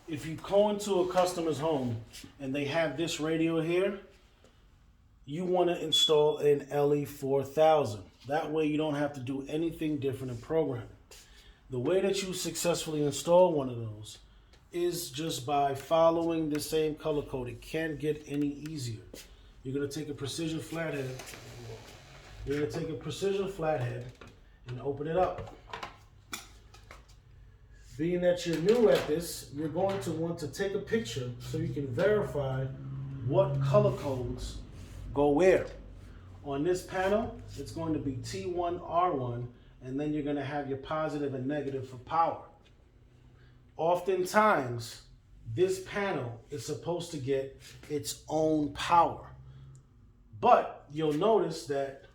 if you go into a customer's home and they have this radio here, you want to install an LE4000. That way you don't have to do anything different in programming. The way that you successfully install one of those is just by following the same color code. It can't get any easier. You're going to take a precision flathead. You're going to take a precision flathead and open it up. Being that you're new at this, you're going to want to take a picture so you can verify what color codes go where. On this panel, it's going to be T1R1, and then you're going to have your positive and negative for power. Oftentimes, this panel is supposed to get its own power, but you'll notice that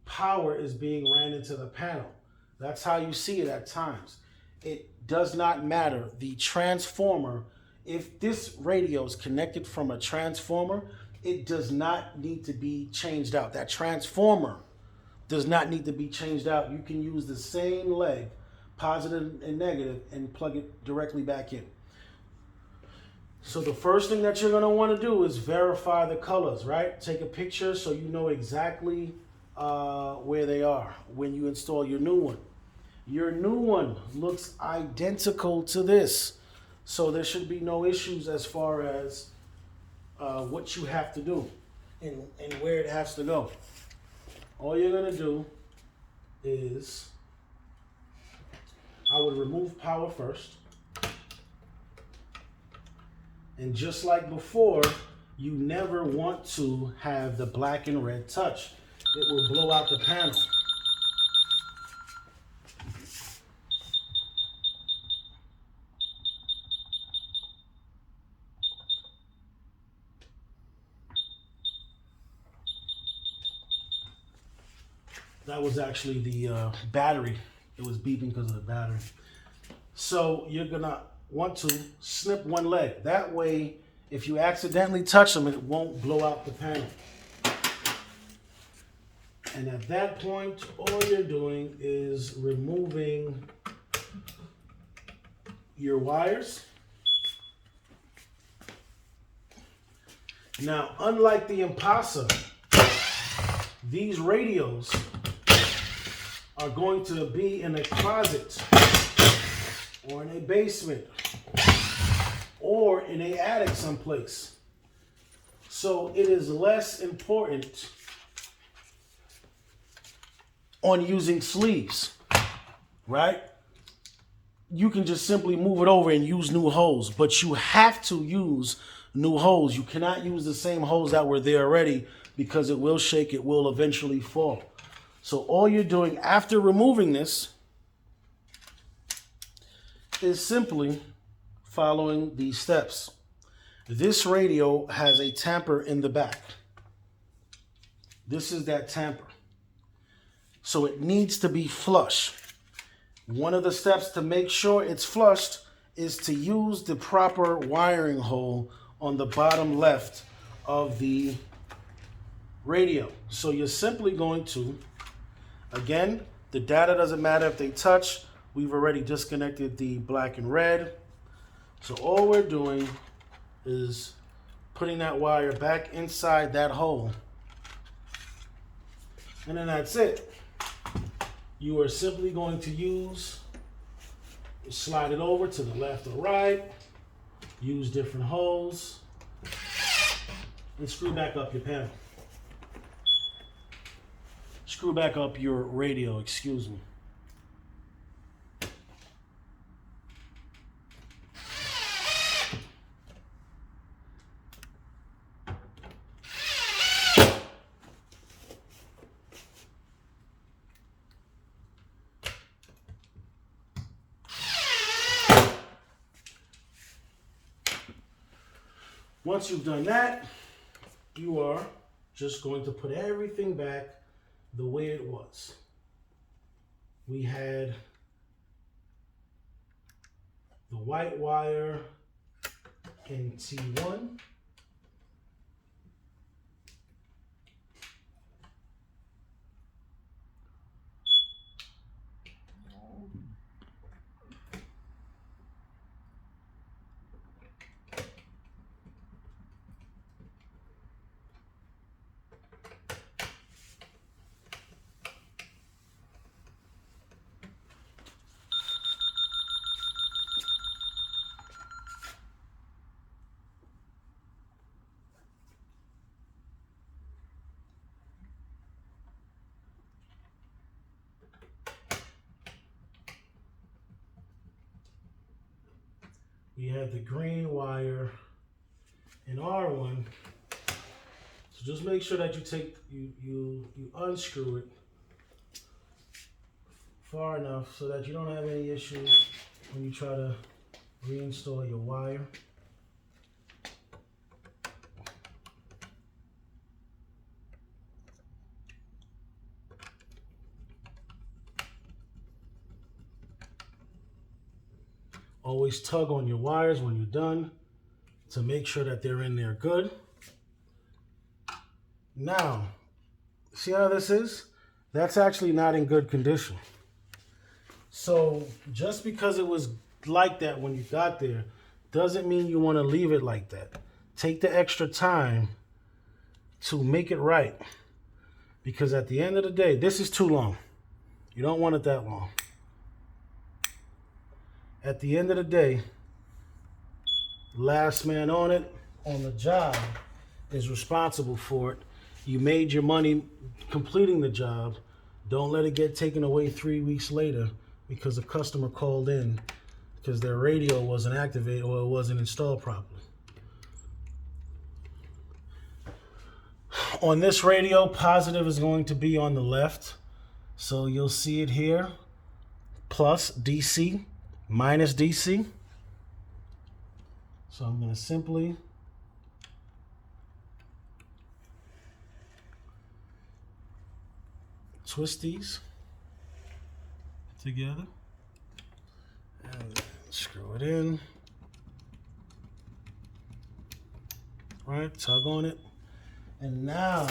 power is being ran into the panel. That's how you see it at times. It does not matter. The transformer, if this radio is connected from a transformer, it does not need to be changed out. That transformer does not need to be changed out. You can use the same leg, positive and negative, and plug it directly back in. So the first thing that you're going to want to do is verify the colors, right? Take a picture so you know exactly where they are when you install your new one. Your new one looks identical to this, so there should be no issues as far as what you have to do and where it has to go. All you're going to do is, I would remove power first. And just like before, you never want to have the black and red touch. It will blow out the panel. That was actually the battery. It was beeping because of the battery. So you're gonna want to snip one leg. That way, if you accidentally touch them, it won't blow out the panel. And at that point, all you're doing is removing your wires. Now, unlike the Impasa, these radios are going to be in a closet or in a basement or in an attic someplace. So it is less important on using sleeves, right? You can just simply move it over and use new holes, but you have to use new holes. You cannot use the same holes that were there already because it will shake, it will eventually fall. So all you're doing after removing this is simply following these steps. This radio has a tamper in the back. This is that tamper. So it needs to be flush. One of the steps to make sure it's flushed is to use the proper wiring hole on the bottom left of the radio. So you're simply going to, again, the data doesn't matter if they touch. We've already disconnected the black and red. So all we're doing is putting that wire back inside that hole. And then that's it. You are simply going to slide it over to the left or right, use different holes, and screw back up your panel. Screw back up your radio, excuse me. Once you've done that, you are just going to put everything back the way it was. We had the white wire in T1. we had the green wire in R1. So just make sure that you unscrew it far enough so that you don't have any issues when you try to reinstall your wire. Always tug on your wires when you're done to make sure that they're in there good. Now, see how this is? That's actually not in good condition. So just because it was like that when you got there doesn't mean you want to leave it like that. Take the extra time to make it right. Because at the end of the day, this is too long. You don't want it that long. At the end of the day, last man on it, on the job, is responsible for it. You made your money completing the job. Don't let it get taken away 3 weeks later because a customer called in because their radio wasn't activated or it wasn't installed properly. On this radio, positive is going to be on the left. So you'll see it here, plus DC, minus DC. So I'm going to simply twist these together and screw it in. Right, tug on it. And now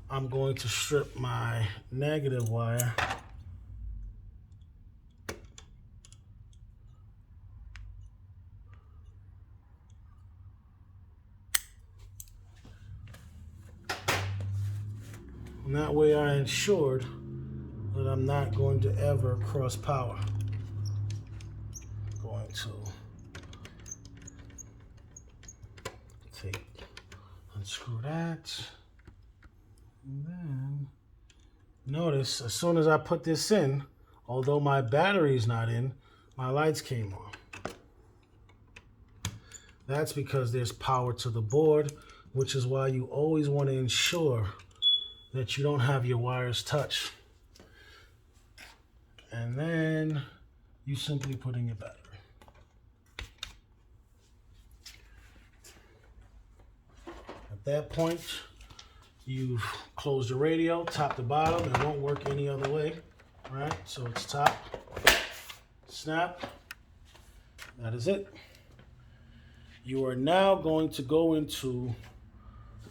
I'm going to strip my negative wire and that way I ensured that I'm not going to ever cross power. I'm going to unscrew that. And then notice as soon as I put this in, although my battery's not in, my lights came on. That's because there's power to the board, which is why you always want to ensure that you don't have your wires touch. And then you simply put in your battery. At that point, you've closed your radio, top to bottom. It won't work any other way, right? So it's top, snap. That is it. You are now going to go into,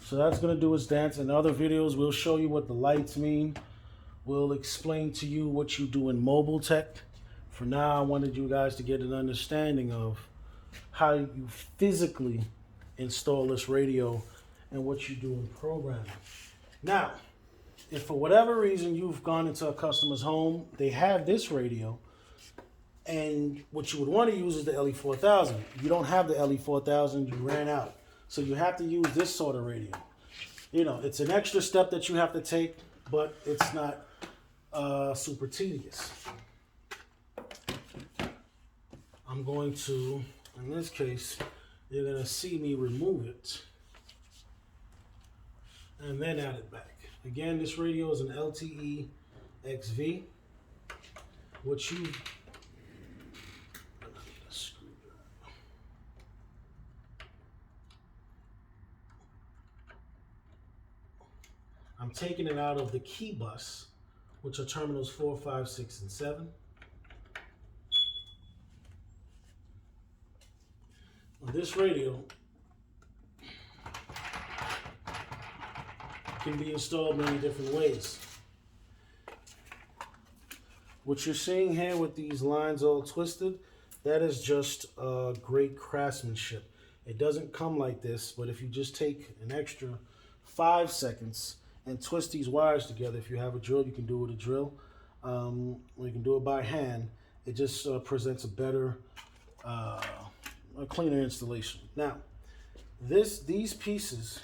so that's going to do its dance. In other videos, we'll show you what the lights mean. We'll explain to you what you do in mobile tech. For now, I wanted you guys to get an understanding of how you physically install this radio and what you do in programming. Now, if for whatever reason you've gone into a customer's home, they have this radio, and what you would want to use is the LE4000. You don't have the LE4000, you ran out. So you have to use this sort of radio. You know, it's an extra step that you have to take, but it's not super tedious. I'm going to, in this case, you're going to see me remove it and then add it back. Again, this radio is an LTEX. What you, I'm taking it out of the key bus, which are terminals 4, 5, 6, and 7. Now, this radio can be installed many different ways. What you're seeing here with these lines all twisted, that is just great craftsmanship. It doesn't come like this, but if you just take an extra 5 seconds and twist these wires together, if you have a drill, you can do it with a drill, or you can do it by hand. It just presents a better, a cleaner installation. Now, these pieces,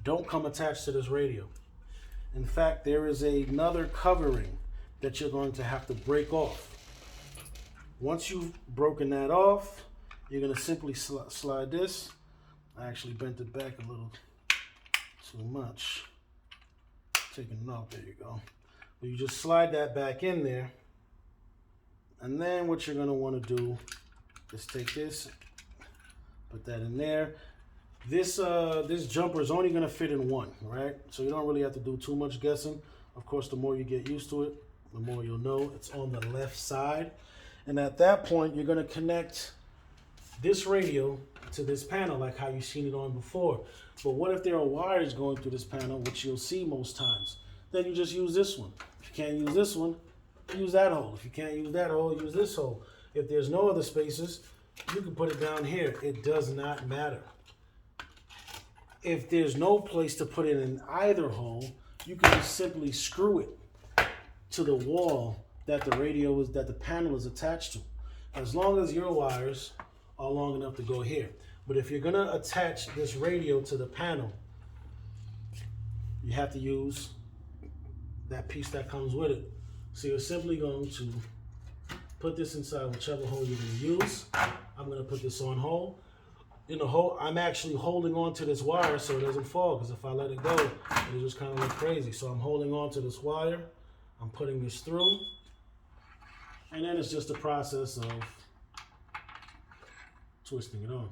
don't come attached to this radio. In fact, there is another covering that you're going to have to break off. Once you've broken that off, you're going to simply slide this. I actually bent it back a little too much. Taking it off, there you go. But you just slide that back in there. And then what you're going to want to do is take this, put that in there. This jumper is only going to fit in one, right? So you don't really have to do too much guessing. Of course, the more you get used to it, the more you'll know it's on the left side. And at that point, you're going to connect this radio to this panel like how you've seen it on before. But what if there are wires going through this panel, which you'll see most times? Then you just use this one. If you can't use this one, use that hole. If you can't use that hole, use this hole. If there's no other spaces, you can put it down here. It does not matter. If there's no place to put it in either hole, you can just simply screw it to the wall that the panel is attached to, as long as your wires are long enough to go here. But if you're gonna attach this radio to the panel, you have to use that piece that comes with it. So you're simply going to put this inside whichever hole you're gonna use. I'm gonna put this on hole. In the hole, I'm actually holding on to this wire so it doesn't fall, because if I let it go, it'll just kind of look crazy. So I'm holding on to this wire, I'm putting this through, and then it's just a process of twisting it on.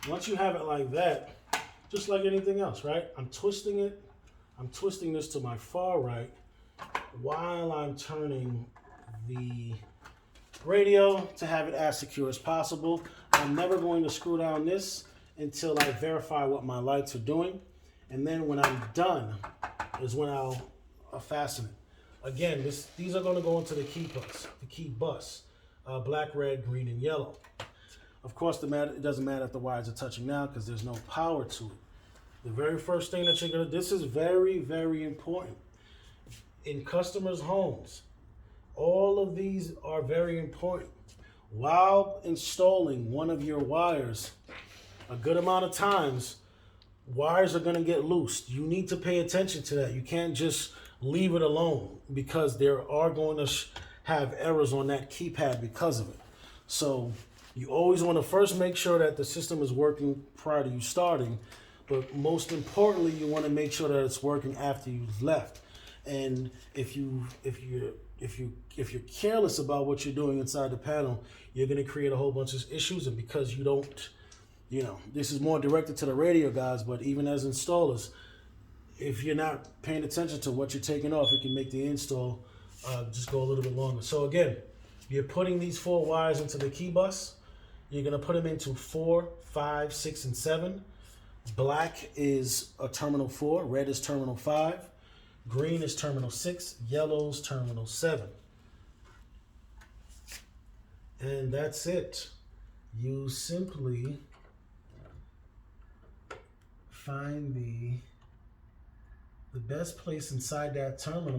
Once you have it like that, just like anything else, right? I'm twisting it. I'm twisting this to my far right while I'm turning the radio to have it as secure as possible. I'm never going to screw down this until I verify what my lights are doing. And then when I'm done is when I'll fasten it. Again, these are going to go into the key bus, black, red, green, and yellow. Of course, it doesn't matter if the wires are touching now because there's no power to it. The very first thing that you're going to, this is very, very important. In customers' homes, all of these are very important. While installing one of your wires, a good amount of times, wires are going to get loose. You need to pay attention to that. You can't just leave it alone, because there are going to have errors on that keypad because of it. So you always want to first make sure that the system is working prior to you starting, but most importantly, you want to make sure that it's working after you've left. And if you're careless about what you're doing inside the panel, you're going to create a whole bunch of issues. And because you don't, this is more directed to the radio guys, but even as installers, if you're not paying attention to what you're taking off, it can make the install just go a little bit longer. So again, you're putting these 4 wires into the key bus. You're going to put them into 4, 5, 6, and 7. Black is a terminal 4, red is terminal 5. Green is terminal 6, yellow's terminal 7. And that's it. You simply find the best place inside that terminal